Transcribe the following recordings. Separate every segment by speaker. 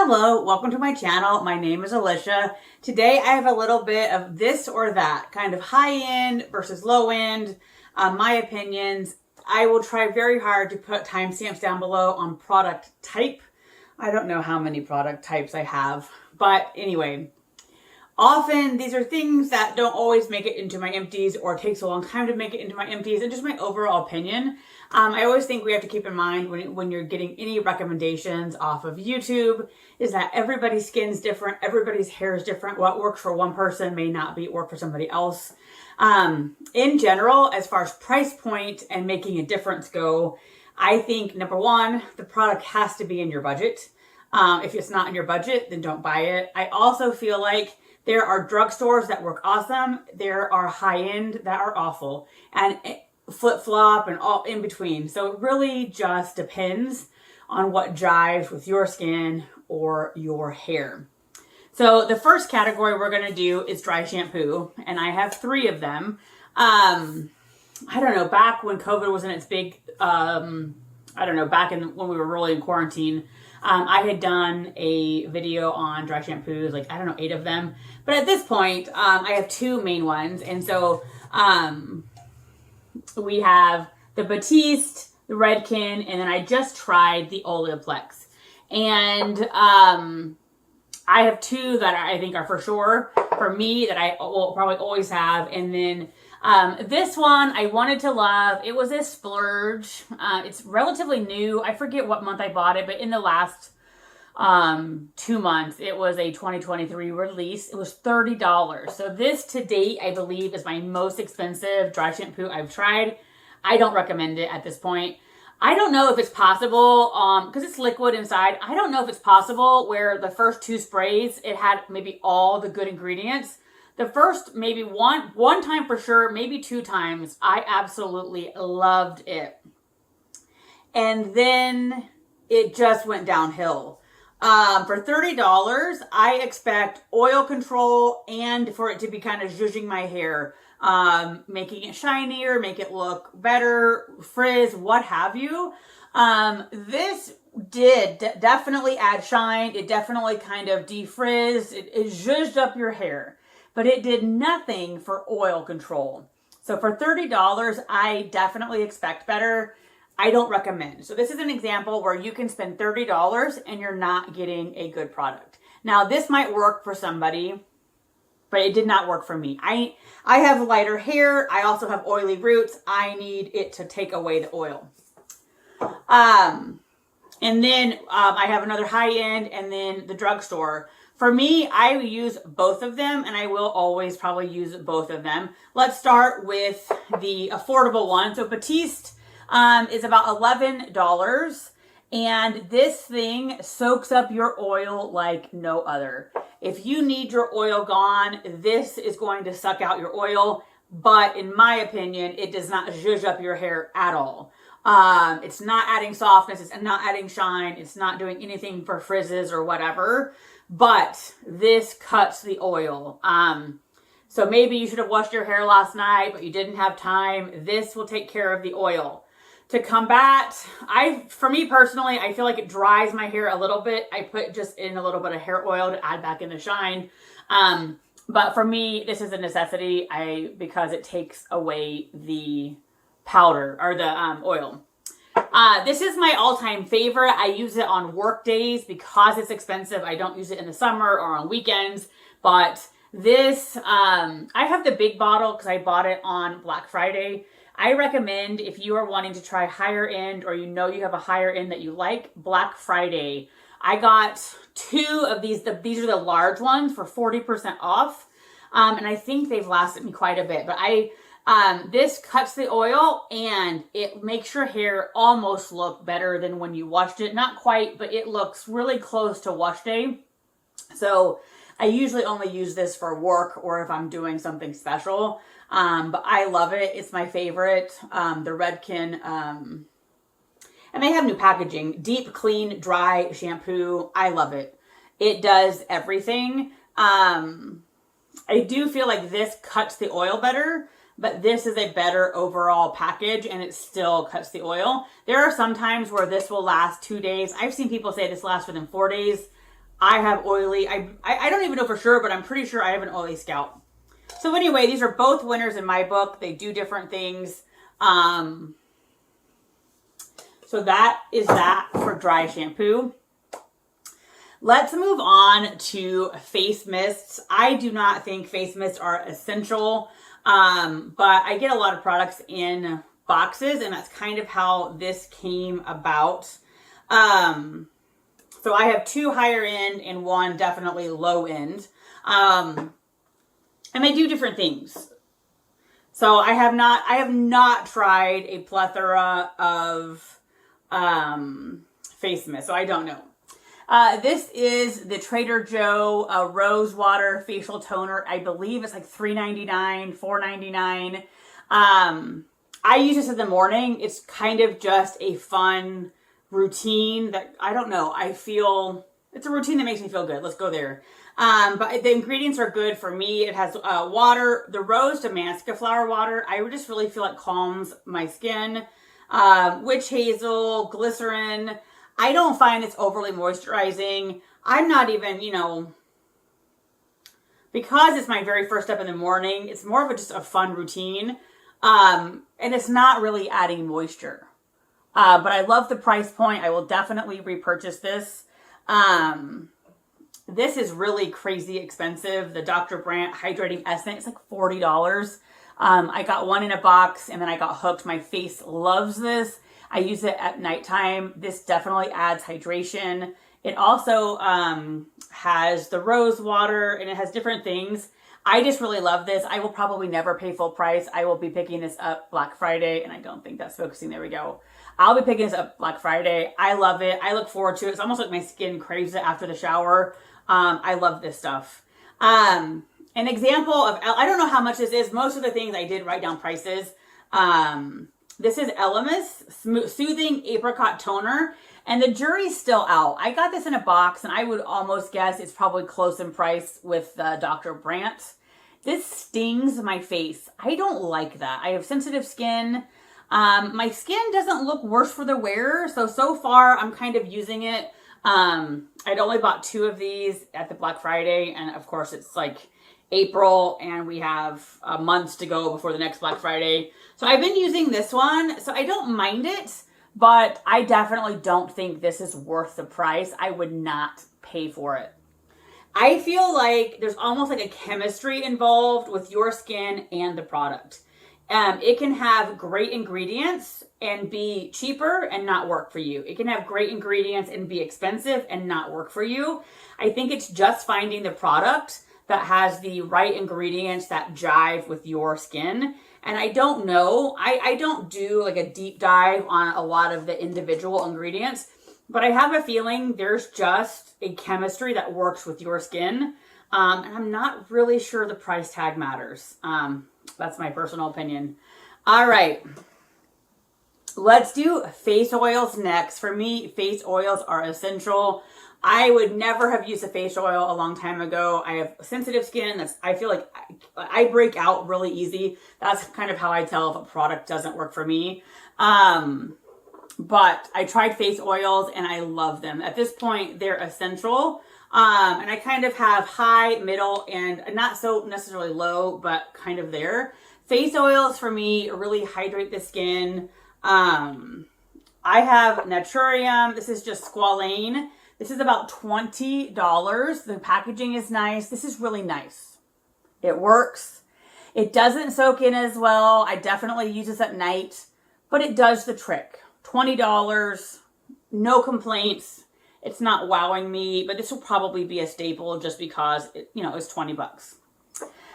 Speaker 1: Hello, welcome to my channel. My name is Alicia. Today I have a little bit of this or that, kind of high end versus low end, my opinions. I will try very hard to put timestamps down below on product type. I don't know how many product types I have, but anyway, often these are things that don't always make it into my empties or takes a long time to make it into my empties, and just my overall opinion. I always think we have to keep in mind when you're getting any recommendations off of YouTube is that everybody's skin's different, everybody's hair is different. What works for one person may not work for somebody else. In general, as far as price point and making a difference go, I think number one, the product has to be in your budget. If it's not in your budget, then don't buy it. I also feel like there are drugstores that work awesome. There are high-end that are awful, and flip-flop and all in between. So it really just depends on what jives with your skin or your hair. So the first category we're going to do is dry shampoo, and I have 3 of them. I don't know, back when COVID was in its big, back when we were really in quarantine, I had done a video on dry shampoos, 8 of them. But at this point, I have 2 main ones. And so we have the Batiste, the Redken, and then I just tried the Olaplex. And I have 2 that I think are for sure for me that I will probably always have. And then this one I wanted to love. It was a splurge. It's relatively new. I forget what month I bought it, but in the last 2 months, it was a 2023 release. It was $30. So this to date, I believe, is my most expensive dry shampoo I've tried. I don't recommend it at this point. I don't know if it's possible, because it's liquid inside. I don't know if it's possible where the first 2 sprays, it had maybe all the good ingredients. The first, maybe one time for sure, maybe 2 times, I absolutely loved it. And then it just went downhill. For $30, I expect oil control and for it to be kind of zhuzhing my hair, making it shinier, make it look better, frizz, what have you. This did definitely add shine. It definitely kind of defrizzed. It zhuzhed up your hair, but it did nothing for oil control. So for $30, I definitely expect better. I don't recommend. So this is an example where you can spend $30 and you're not getting a good product. Now this might work for somebody, but it did not work for me. I have lighter hair. I also have oily roots. I need it to take away the oil. And then I have another high end and then the drugstore. For me, I use both of them, and I will always probably use both of them. Let's start with the affordable one. So Batiste is about $11, and this thing soaks up your oil like no other. If you need your oil gone, this is going to suck out your oil, but in my opinion, it does not zhuzh up your hair at all. It's not adding softness, it's not adding shine, it's not doing anything for frizzes or whatever, but this cuts the oil. So maybe you should have washed your hair last night, but you didn't have time. This will take care of the oil. To combat, for me personally, I feel like it dries my hair a little bit. I put just in a little bit of hair oil to add back in the shine. But for me, this is a necessity because it takes away the powder or the oil. This is my all-time favorite. I use it on work days because it's expensive. I don't use it in the summer or on weekends, but this, I have the big bottle because I bought it on Black Friday. I recommend if you are wanting to try higher end or you have a higher end that you like, Black Friday. I got 2 of these. These are the large ones for 40% off. And I think they've lasted me quite a bit, but this cuts the oil and it makes your hair almost look better than when you washed it. Not quite, but it looks really close to wash day. So I usually only use this for work or if I'm doing something special. But I love it. It's my favorite. The Redken, and they have new packaging. Deep, clean, dry shampoo. I love it. It does everything. I do feel like this cuts the oil better, but this is a better overall package and it still cuts the oil. There are some times where this will last 2 days. I've seen people say this lasts within 4 days. I have oily, I don't even know for sure, but I'm pretty sure I have an oily scalp. So anyway, these are both winners in my book. They do different things. So that is that for dry shampoo. Let's move on to face mists. I do not think face mists are essential, but I get a lot of products in boxes, and that's kind of how this came about. So I have 2 higher end and 1 definitely low end. And they do different things. So I have not tried a plethora of face mist, so I don't know. This is the Trader Joe Rose Water Facial Toner. I believe it's like $3.99, $4.99. I use this in the morning. It's kind of just a fun routine that, I don't know, I feel, it's a routine that makes me feel good. Let's go there. But the ingredients are good for me. It has water, the rose Damascus flower water. I just really feel like calms my skin. Witch hazel, glycerin. I don't find it's overly moisturizing. I'm not even, because it's my very first step in the morning, it's more of just a fun routine. And it's not really adding moisture. But I love the price point. I will definitely repurchase this. This is really crazy expensive. The Dr. Brandt Hydrating Essence, it's like $40. I got 1 in a box and then I got hooked. My face loves this. I use it at nighttime. This definitely adds hydration. It also has the rose water and it has different things. I just really love this. I will probably never pay full price. I will be picking this up Black Friday, and I don't think that's focusing. There we go. I'll be picking this up Black Friday. I love it. I look forward to it. It's almost like my skin craves it after the shower. I love this stuff. An example of, I don't know how much this is. Most of the things I did write down prices. This is Elemis Soothing Apricot Toner, and the jury's still out. I got this in a box, and I would almost guess it's probably close in price with Dr. Brandt. This stings my face. I don't like that. I have sensitive skin. My skin doesn't look worse for the wearer, so far I'm kind of using it. I'd only bought 2 of these at the Black Friday, and of course it's like April and we have months to go before the next Black Friday. So I've been using this one, so I don't mind it, but I definitely don't think this is worth the price. I would not pay for it. I feel like there's almost like a chemistry involved with your skin and the product. It can have great ingredients and be cheaper and not work for you. It can have great ingredients and be expensive and not work for you. I think it's just finding the product that has the right ingredients that jive with your skin. And I don't know, I don't do like a deep dive on a lot of the individual ingredients, but I have a feeling there's just a chemistry that works with your skin. And I'm not really sure the price tag matters. That's my personal opinion. All right. Let's do face oils next. For me, face oils are essential. I would never have used a face oil a long time ago. I have sensitive skin. I feel like I break out really easy. That's kind of how I tell if a product doesn't work for me. But I tried face oils and I love them. At this point, they're essential. And I kind of have high, middle, and not so necessarily low, but kind of there. Face oils for me really hydrate the skin. I have Naturium. This is just squalane. This is about $20. The packaging is nice. This is really nice. It works. It doesn't soak in as well. I definitely use this at night, but it does the trick. $20, no complaints. It's not wowing me, but this will probably be a staple just because it's 20 bucks.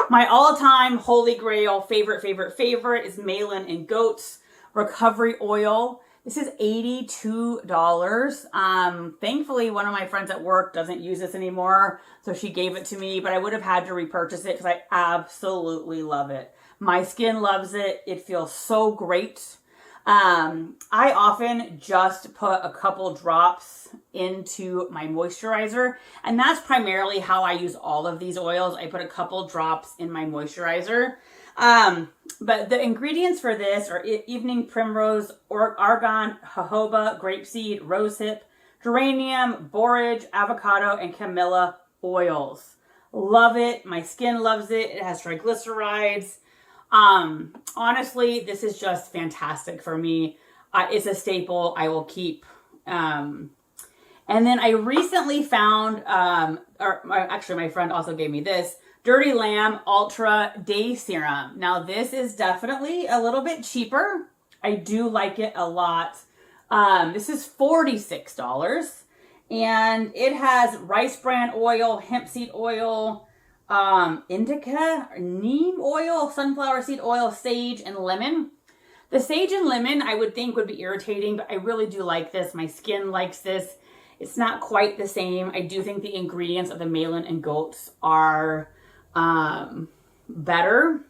Speaker 1: My all-time holy grail favorite is Malin and Goat's Recovery Oil. This is $82. Thankfully, one of my friends at work doesn't use this anymore, so she gave it to me, but I would have had to repurchase it because I absolutely love it. My skin loves it. It feels so great. I often just put a couple drops into my moisturizer, and that's primarily how I use all of these oils. I put a couple drops in my moisturizer. But the ingredients for this are evening primrose, argan, jojoba, grapeseed, rosehip, geranium, borage, avocado, and camellia oils. Love it. My skin loves it. It has triglycerides. Honestly, this is just fantastic for me. It's a staple I will keep. And then I recently found, actually my friend also gave me this, Dirty Lamb Ultra Day Serum. Now this is definitely a little bit cheaper. I do like it a lot. This is $46 and it has rice bran oil, hemp seed oil, indica, neem oil, sunflower seed oil, sage, and lemon. The sage and lemon I would think would be irritating, but I really do like this. My skin likes this. It's not quite the same. I do think the ingredients of the Malin and Goats are better.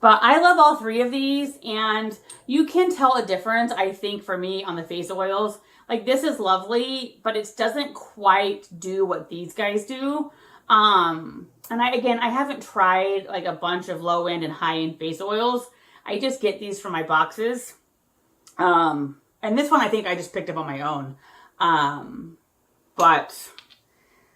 Speaker 1: But I love all three of these, and you can tell a difference, I think, for me on the face oils. Like, this is lovely, but it doesn't quite do what these guys do. And I haven't tried like a bunch of low-end and high-end face oils. I just get these from my boxes. And this one I think I just picked up on my own. But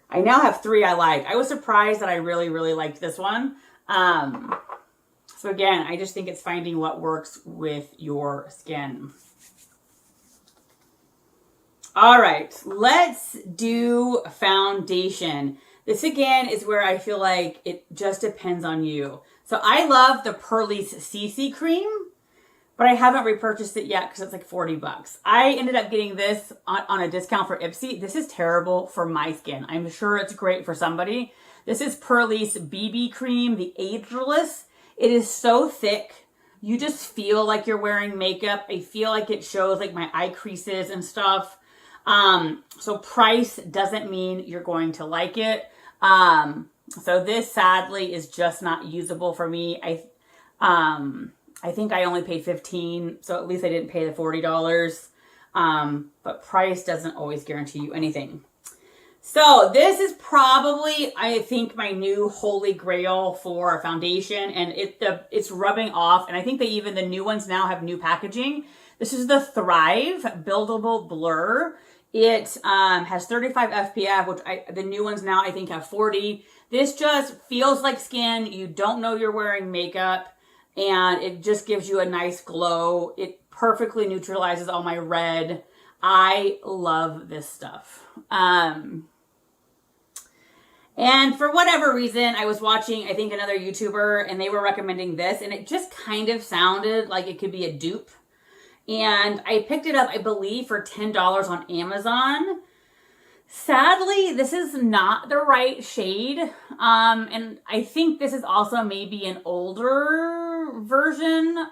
Speaker 1: I now have three I like. I was surprised that I really, really liked this one. So again, I just think it's finding what works with your skin. All right, let's do foundation. This again is where I feel like it just depends on you. So I love the Purley's CC cream, but I haven't repurchased it yet because it's like 40 bucks. I ended up getting this on a discount for Ipsy. This is terrible for my skin. I'm sure it's great for somebody. This is Purley's BB cream, the Ageless. It is so thick. You just feel like you're wearing makeup. I feel like it shows like my eye creases and stuff. So price doesn't mean you're going to like it. So this sadly is just not usable for me. I think I only paid $15, so at least I didn't pay the $40. But price doesn't always guarantee you anything. So this is probably, I think, my new holy grail for a foundation, and it's rubbing off. And I think even the new ones now have new packaging. This is the Thrive Buildable Blur. It has 35 SPF, which the new ones now I think have 40. This just feels like skin. You don't know you're wearing makeup, and it just gives you a nice glow. It perfectly neutralizes all my red. I love this stuff. And for whatever reason, I was watching, I think, another YouTuber, and they were recommending this, and it just kind of sounded like it could be a dupe. And I picked it up, I believe, for $10 on Amazon. Sadly, this is not the right shade. And I think this is also maybe an older version.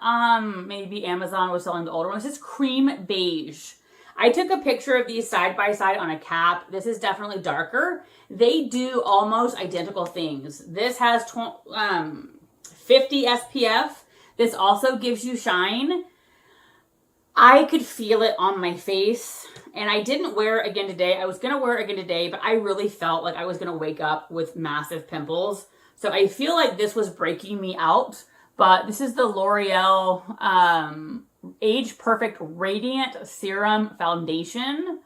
Speaker 1: Maybe Amazon was selling the older one. This is cream beige. I took a picture of these side by side on a cap. This is definitely darker. They do almost identical things. This has 50 SPF. This also gives you shine. I could feel it on my face, and I didn't wear it again today. I was going to wear it again today, but I really felt like I was going to wake up with massive pimples. So I feel like this was breaking me out, but this is the L'Oreal Age Perfect Radiant Serum Foundation.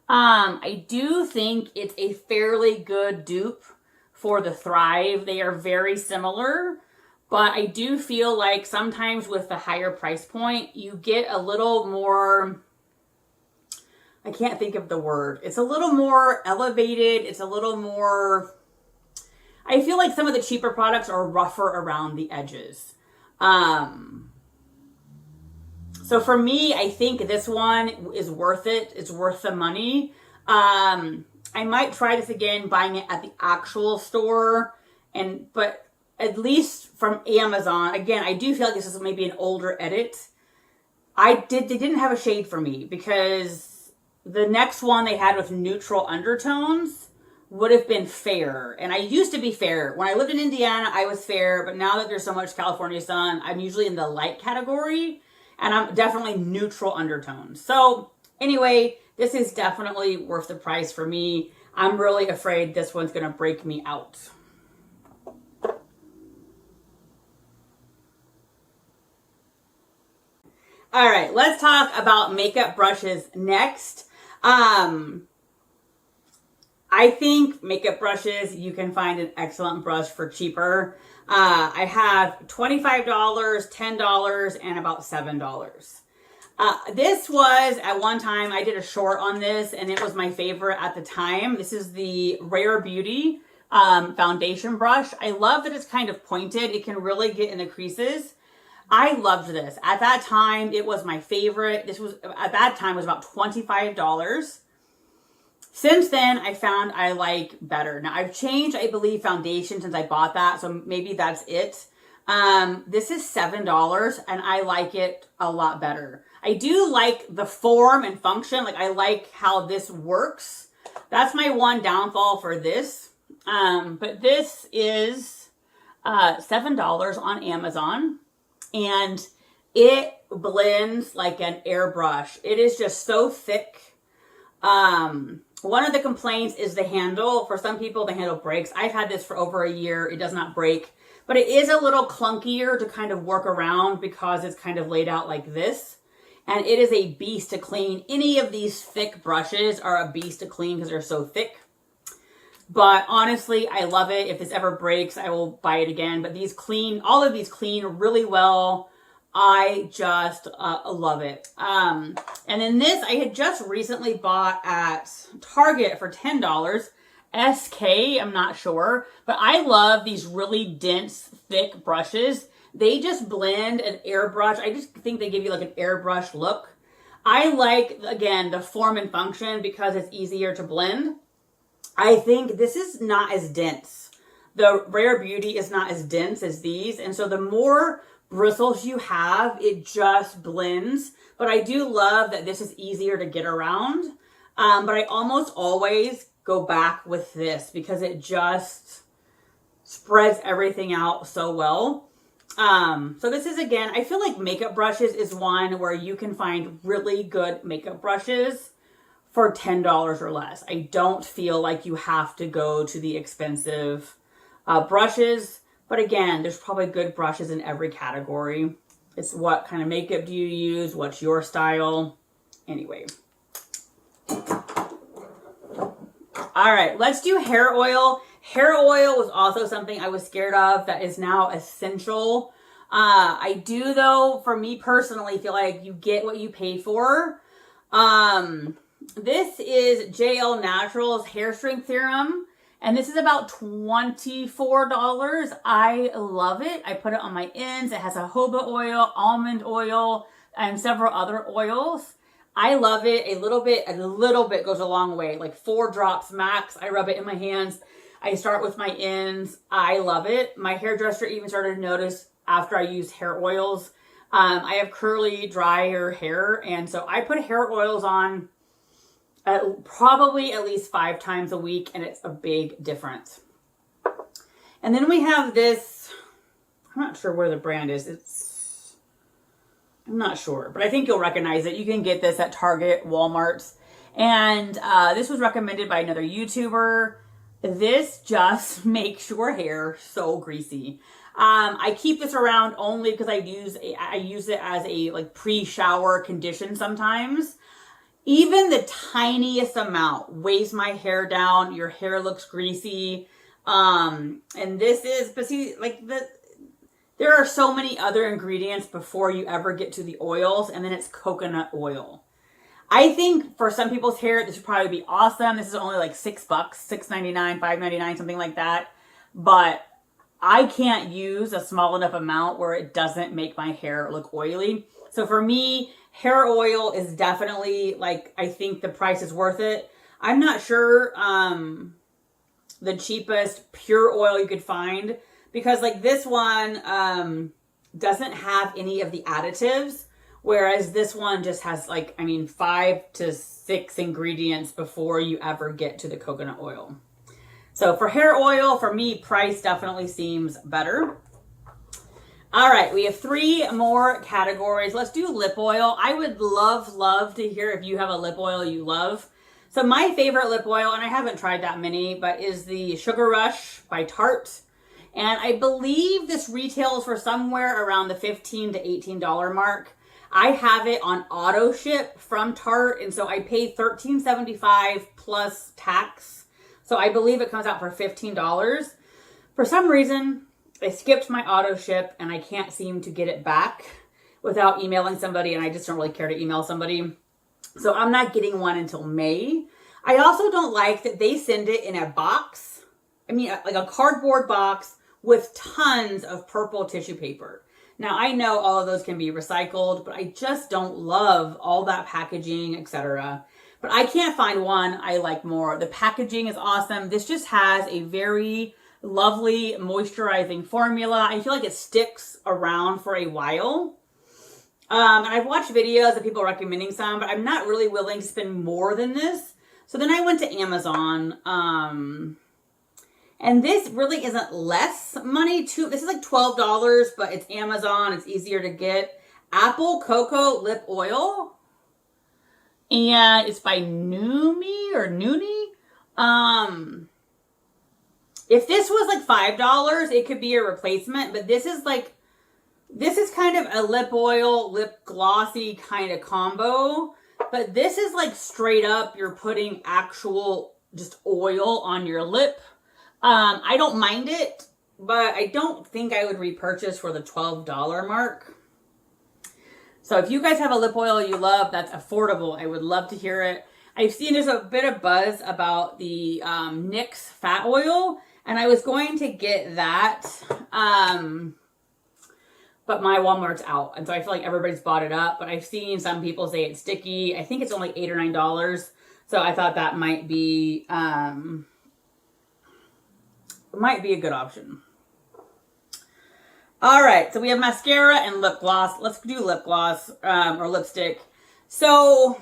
Speaker 1: I do think it's a fairly good dupe for the Thrive. They are very similar. But I do feel like sometimes with the higher price point, you get a little more, I can't think of the word. It's a little more elevated. It's a little more, I feel like some of the cheaper products are rougher around the edges. So for me, I think this one is worth it. It's worth the money. I might try this again, buying it at the actual store, but at least from Amazon, again, I do feel like this is maybe an older edit. They didn't have a shade for me because the next one they had with neutral undertones would have been fair. And I used to be fair. When I lived in Indiana, I was fair, but now that there's so much California sun, I'm usually in the light category, and I'm definitely neutral undertones. So anyway, this is definitely worth the price for me. I'm really afraid this one's going to break me out. All right, let's talk about makeup brushes next. I think makeup brushes, you can find an excellent brush for cheaper. I have $25, $10, and about $7. This was, at one time, I did a short on this, and it was my favorite at the time. This is the Rare Beauty foundation brush. I love that it's kind of pointed. It can really get in the creases. I loved this. At that time, it was my favorite. This was, at that time, was about $25. Since then, I found I like better. Now, I've changed, I believe, foundation since I bought that, so maybe that's it. This is $7, and I like it a lot better. I do like the form and function. Like, I like how this works. That's my one downfall for this. But this is $7 on Amazon, and it blends like an airbrush. It is just so thick. One of the complaints is the handle. For some people, the handle breaks. I've had this for over a year. It does not break, but it is a little clunkier to kind of work around because it's kind of laid out like this. And it is a beast to clean. Any of these thick brushes are a beast to clean because they're so thick. But honestly, I love it. If this ever breaks, I will buy it again. But these clean, all of these clean really well. I just love it. And then this, I had just recently bought at Target for $10. SK, I'm not sure. But I love these really dense, thick brushes. They just blend an airbrush. I just think they give you like an airbrush look. I like, again, the form and function because it's easier to blend. I think this is not as dense. The Rare Beauty is not as dense as these. And so the more bristles you have, it just blends. But I do love that this is easier to get around. But I almost always go back with this because it just spreads everything out so well. So this is, again, I feel like makeup brushes is one where you can find really good makeup brushes for $10 or less. I don't feel like you have to go to the expensive brushes. But again, there's probably good brushes in every category. It's what kind of makeup do you use? What's your style? Anyway. All right, let's do hair oil. Hair oil was also something I was scared of that is now essential. I do, though, for me personally, feel like you get what you pay for. This is JL Naturals Hair Strength Serum. And this is about $24. I love it. I put it on my ends. It has jojoba oil, almond oil, and several other oils. I love it. A little bit goes a long way. Like 4 drops max. I rub it in my hands. I start with my ends. I love it. My hairdresser even started to notice after I use hair oils. I have curly, drier hair. And so I put hair oils on probably at least 5 times a week, and it's a big difference. And then we have this, I'm not sure where the brand is. I'm not sure, but I think you'll recognize it. You can get this at Target, Walmart. And this was recommended by another YouTuber. This just makes your hair so greasy. I keep this around only because I use it as a like pre-shower condition sometimes. Even the tiniest amount weighs my hair down. Your hair looks greasy. And this is, but see, like there are so many other ingredients before you ever get to the oils, and then it's coconut oil. I think for some people's hair, this would probably be awesome. This is only like $6, $6.99, $5.99, something like that. But I can't use a small enough amount where it doesn't make my hair look oily. So for me, hair oil is definitely, like, I think the price is worth it. I'm not sure the cheapest pure oil you could find because, like, this one doesn't have any of the additives, whereas this one just has, like, 5 to 6 ingredients before you ever get to the coconut oil. So for hair oil, for me, price definitely seems better. All right, we have 3 more categories. Let's do lip oil. I would love to hear if you have a lip oil you love. So my favorite lip oil, and I haven't tried that many, but is the Sugar Rush by Tarte. And I believe this retails for somewhere around the $15 to $18 mark. I have it on auto ship from Tarte, and so I paid $13.75 plus tax. So I believe it comes out for $15. For some reason, I skipped my auto ship and I can't seem to get it back without emailing somebody, and I just don't really care to email somebody. So I'm not getting one until May. I also don't like that they send it in a box. I mean, like a cardboard box with tons of purple tissue paper. Now, I know all of those can be recycled, but I just don't love all that packaging, etc. But I can't find one I like more. The packaging is awesome. This just has a very lovely moisturizing formula. I feel like it sticks around for a while. And I've watched videos of people recommending some, but I'm not really willing to spend more than this. So then I went to Amazon, and this really isn't less money too. This is like $12, but it's Amazon. It's easier to get. Apple Cocoa Lip Oil. And it's by Noomi or Noonie. If this was like $5, it could be a replacement, but this is kind of a lip oil, lip glossy kind of combo. But this is like straight up, you're putting actual just oil on your lip. I don't mind it, but I don't think I would repurchase for the $12 mark. So if you guys have a lip oil you love that's affordable, I would love to hear it. I've seen there's a bit of buzz about the NYX fat oil, and I was going to get that, but my Walmart's out, and so I feel like everybody's bought it up. But I've seen some people say it's sticky. I think it's only $8 or $9, so I thought that might be a good option. All right, so we have mascara and lip gloss. Let's do lip gloss or lipstick. So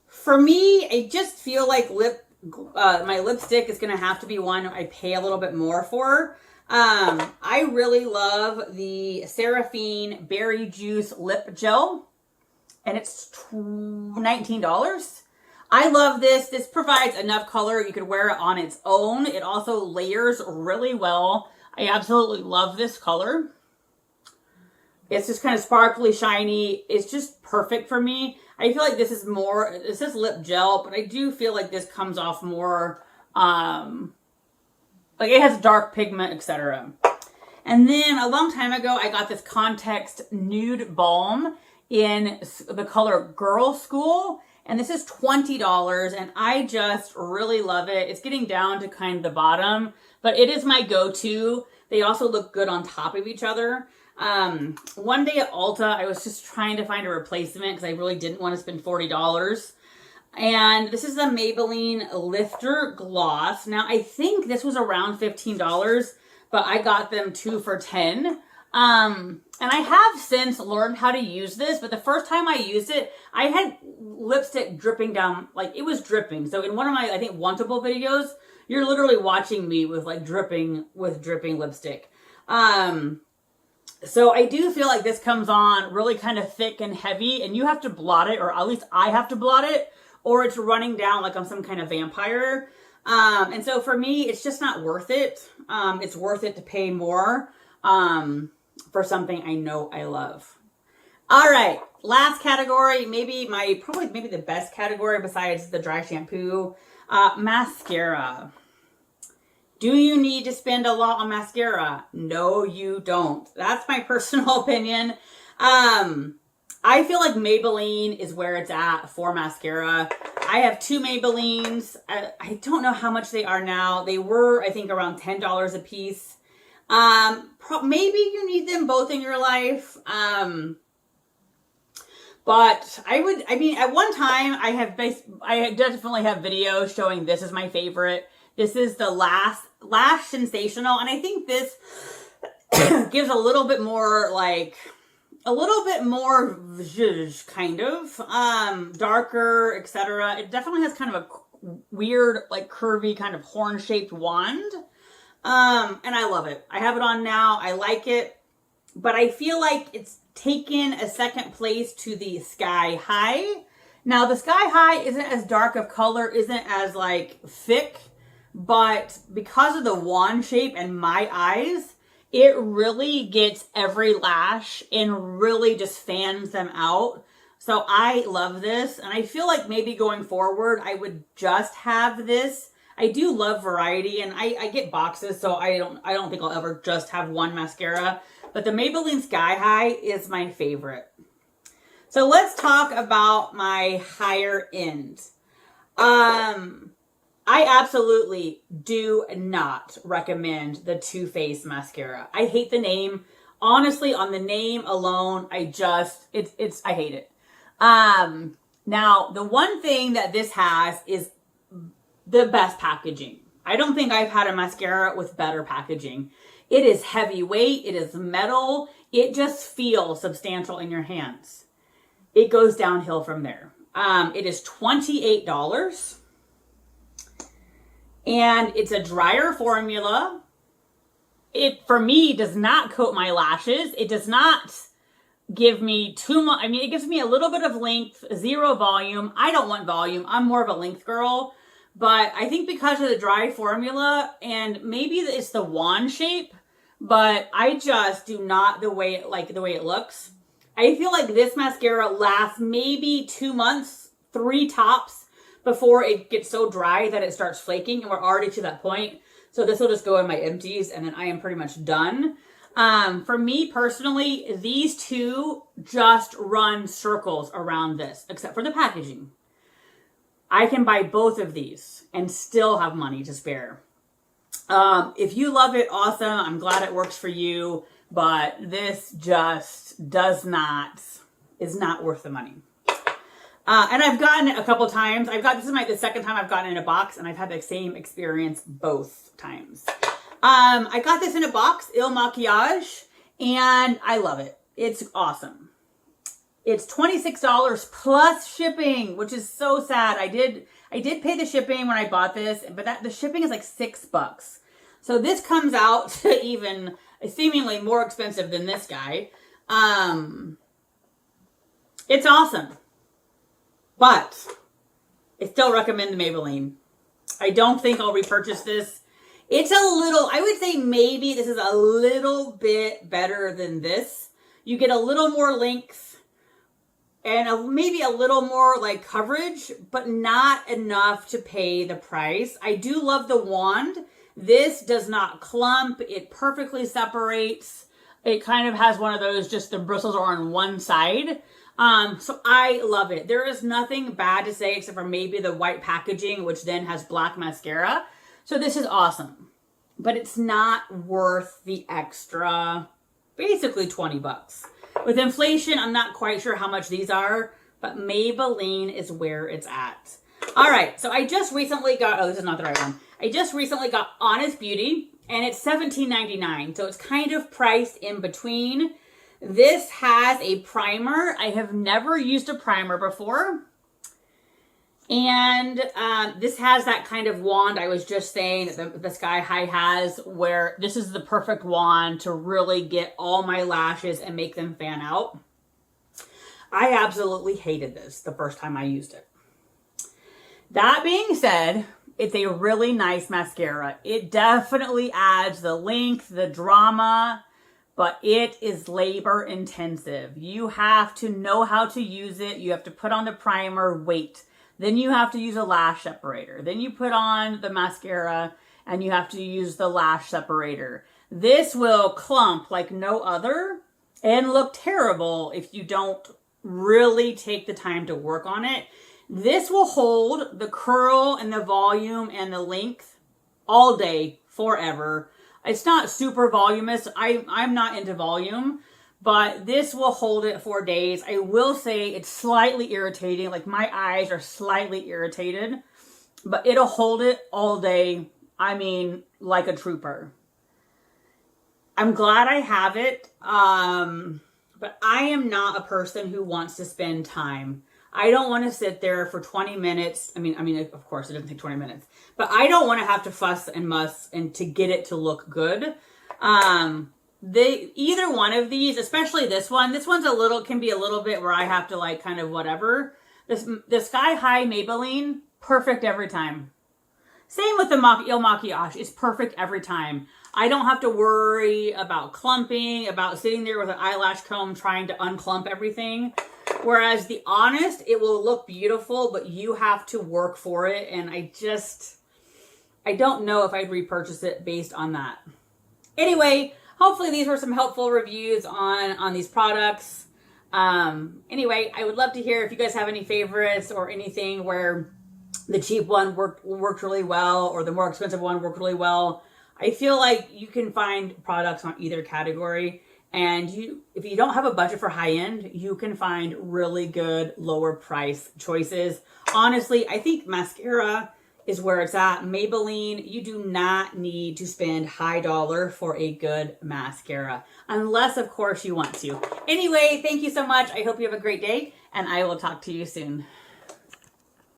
Speaker 1: for me, I just feel like my lipstick is going to have to be one I pay a little bit more for. I really love the Seraphine Berry Juice Lip Gel, and it's $19. I love this. This provides enough color. You could wear it on its own. It also layers really well. I absolutely love this color. It's just kind of sparkly, shiny. It's just perfect for me. I feel like this is lip gel, but I do feel like this comes off more, like it has dark pigment, etc. And then a long time ago, I got this Context Nude Balm in the color Girl School. And this is $20, and I just really love it. It's getting down to kind of the bottom, but it is my go-to. They also look good on top of each other. One day at Ulta, I was just trying to find a replacement because I really didn't want to spend $40. And this is a Maybelline Lifter Gloss. Now, I think this was around $15, but I got them 2 for $10. And I have since learned how to use this, but the first time I used it, I had lipstick dripping down, like it was dripping. So in one of my, I think, Wantable videos, you're literally watching me with like dripping lipstick. So I do feel like this comes on really kind of thick and heavy, and you have to blot it, or at least I have to blot it, or it's running down like I'm some kind of vampire. And so for me, it's just not worth it. It's worth it to pay more, for something I know I love. All right, last category, maybe the best category besides the dry shampoo, mascara. Do you need to spend a lot on mascara? No, you don't. That's my personal opinion. I feel like Maybelline is where it's at for mascara. I have 2 Maybellines. I don't know how much they are now. They were, I think, around $10 a piece. Maybe you need them both in your life. But at one time I definitely have videos showing this is my favorite. This is the Lash Sensational. And I think this gives a little bit more zhuzh, kind of, darker, etc. It definitely has kind of a weird, like curvy kind of horn shaped wand. And I love it. I have it on now. I like it, but I feel like it's taken a second place to the Sky High. Now the Sky High isn't as dark of color, isn't as like thick, but because of the wand shape and my eyes, It really gets every lash and really just fans them out. So I love this, and I feel like maybe going forward, I would just have this. I do love variety, and I get boxes, so I don't think I'll ever just have one mascara. But the Maybelline Sky High is my favorite. So let's talk about my higher end. I absolutely do not recommend the Too Faced mascara. I hate the name. Honestly, on the name alone, I hate it. Now, the one thing that this has is the best packaging. I don't think I've had a mascara with better packaging. It is heavyweight. It is metal. It just feels substantial in your hands. It goes downhill from there. It is $28. And it's a drier formula. It, for me, does not coat my lashes. It does not give me too much. I mean, it gives me a little bit of length, zero volume. I don't want volume. I'm more of a length girl. But I think because of the dry formula, and maybe it's the wand shape, but I just do not like the way it looks. I feel like this mascara lasts maybe 2 months, 3 tops, before it gets so dry that it starts flaking, and we're already to that point. So this will just go in my empties, and then I am pretty much done. For me personally, these two just run circles around this, except for the packaging. I can buy both of these and still have money to spare. If you love it, awesome. I'm glad it works for you, but this just is not worth the money. And I've gotten it a couple times. This is the second time I've gotten it in a box, and I've had the same experience both times. I got this in a box, Il Maquillage, and I love it. It's awesome. It's $26 plus shipping, which is so sad. I did pay the shipping when I bought this, but the shipping is like $6. So this comes out to even seemingly more expensive than this guy. It's awesome. But I still recommend the Maybelline. I don't think I'll repurchase this. It's I would say maybe this is a little bit better than this. You get a little more length and maybe a little more like coverage, but not enough to pay the price. I do love the wand. This does not clump. It perfectly separates. It kind of has one of those, just the bristles are on one side. So I love it. There is nothing bad to say except for maybe the white packaging, which then has black mascara. So this is awesome, but it's not worth the extra, basically $20. With inflation, I'm not quite sure how much these are, but Maybelline is where it's at. All right. So I just recently got, this is not the right one. I just recently got Honest Beauty, and it's $17.99. So it's kind of priced in between. This has a primer. I have never used a primer before. And this has that kind of wand I was just saying that the Sky High has, where this is the perfect wand to really get all my lashes and make them fan out. I absolutely hated this the first time I used it. That being said, it's a really nice mascara. It definitely adds the length, the drama, but it is labor intensive. You have to know how to use it. You have to put on the primer, wait. Then you have to use a lash separator. Then you put on the mascara and you have to use the lash separator. This will clump like no other and look terrible if you don't really take the time to work on it. This will hold the curl and the volume and the length all day, forever. It's not super voluminous. I'm not into volume, but this will hold it for days. I will say it's slightly irritating. Like my eyes are slightly irritated, but it'll hold it all day. I mean, like a trooper. I'm glad I have it. But I am not a person who wants to spend time. I don't want to sit there for 20 minutes. I mean, of course it doesn't take 20 minutes, but I don't want to have to fuss and muss and to get it to look good. Either one of these, especially this one's can be a little bit where I have to like kind of whatever. The Sky High Maybelline, perfect every time. Same with the Il Maquillage, it's perfect every time. I don't have to worry about clumping, about sitting there with an eyelash comb trying to unclump everything. Whereas the Honest, it will look beautiful, but you have to work for it. And I don't know if I'd repurchase it based on that. Anyway, hopefully these were some helpful reviews on these products. Anyway, I would love to hear if you guys have any favorites or anything where the cheap one worked really well or the more expensive one worked really well. I feel like you can find products on either category, and if you don't have a budget for high end, you can find really good lower price choices. Honestly, I think mascara is where it's at. Maybelline, you do not need to spend high dollar for a good mascara, unless of course you want to. Anyway, thank you so much. I hope you have a great day, and I will talk to you soon.